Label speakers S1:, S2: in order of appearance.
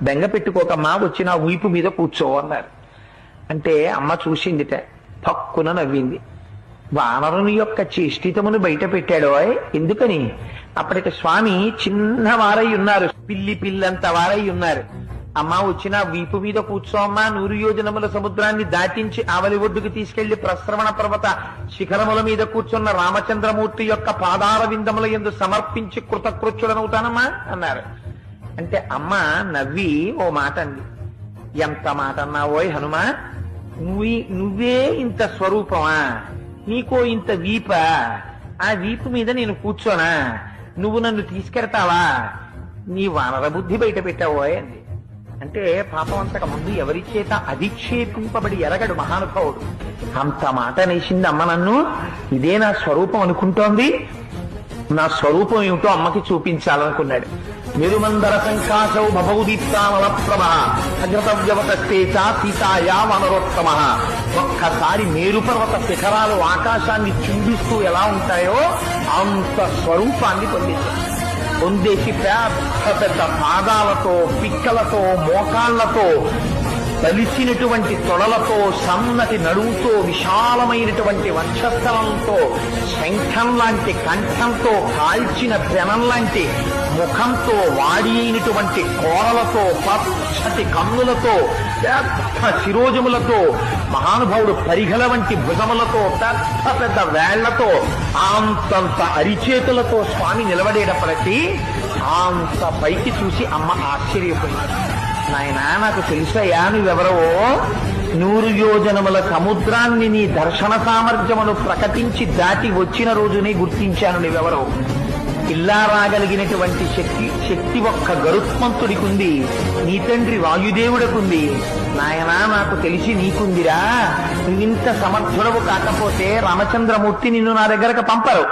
S1: బెంగ పెట్టుకోకమ్మా, వచ్చి నా వీపు మీద కూర్చో అన్నారు. అంటే అమ్మ చూసిందిట, పక్కున నవ్వింది. వానరుని యొక్క చేష్టితమును బయట పెట్టాడో ఎందుకని? అప్పటికి స్వామి చిన్నవారై ఉన్నారు, పిల్లి పిల్లంత వారై ఉన్నారు. అమ్మ వచ్చిన వీపు మీద కూర్చో అమ్మా, 100 యోజనముల సముద్రాన్ని దాటించి ఆవలి ఒడ్డుకు తీసుకెళ్లి ప్రశ్రవణ పర్వత శిఖరముల మీద కూర్చున్న రామచంద్రమూర్తి యొక్క పాదార విందముల యందు సమర్పించి కృతకృత్యుడనవుతానమ్మా అన్నారు. అంటే అమ్మ నవ్వి ఓ మాట అంది. ఎంత మాట అన్నావోయ్ హనుమా, నువ్వే ఇంత స్వరూపమా, నీకో ఇంత వీప, ఆ వీపు మీద నేను కూర్చోనా, నువ్వు నన్ను తీసుకెడతావా, నీ వానర బుద్ధి బయట పెట్టావోయ్ అంది. అంటే పాపం అంతకు ముందు ఎవరి చేత అధిక్షేపింపబడి ఎరగడు మహానుభావుడు. అంత మాట నేసింది అమ్మ నన్ను, ఇదే నా స్వరూపం అనుకుంటోంది, నా స్వరూపం ఏమిటో అమ్మకి చూపించాలనుకున్నాడు. మెరుమందర సంకాశౌ భవౌదీప్తానల ప్రభ అగ్రతవ్యవతస్తేచ సీతాయా వనరోత్తమ. ఒక్కసారి మేరుపర్వత శిఖరాలు ఆకాశాన్ని చుంబిస్తూ ఎలా ఉంటాయో అంత స్వరూపాన్ని పొందేసి పెద్ద పెద్ద పాదాలతో, పిక్కలతో, మోకాళ్లతో, బలిసినటువంటి తొడలతో, సన్నటి నడువుతో, విశాలమైనటువంటి వక్షస్థలంతో, శంఖం లాంటి కంఠంతో, కాల్చిన పెనం లాంటి ముఖంతో, వాడి అయినటువంటి కోరలతో, పచ్చటి కన్నులతో, పెద్ద శిరోజములతో, మహానుభావుడు పరిఘల వంటి భుజములతో, పెద్ద పెద్ద వేళ్లతో, అంతంత అరిచేతులతో స్వామి నిలబడేటప్పటికీ అంత పైకి చూసి అమ్మ ఆశ్చర్యపోయింది. నాయనా, నాకు తెలుసయ్యా నువ్వెవరవో, 100 యోజనముల సముద్రాన్ని నీ దర్శన సామర్థ్యమును ప్రకటించి దాటి వచ్చిన రోజునే గుర్తించాను నువ్వెవరో. ఇలా రాగలిగినటువంటి శక్తి ఒక్క గరుత్మంతుడికి ఉంది, నీ తండ్రి వాయుదేవుడికుంది. నాయనా, నాకు తెలిసి నీకుందిరా, నువ్వింత సమర్థుడవు కాకపోతే రామచంద్రమూర్తి నిన్ను నా దగ్గరకు పంపరు.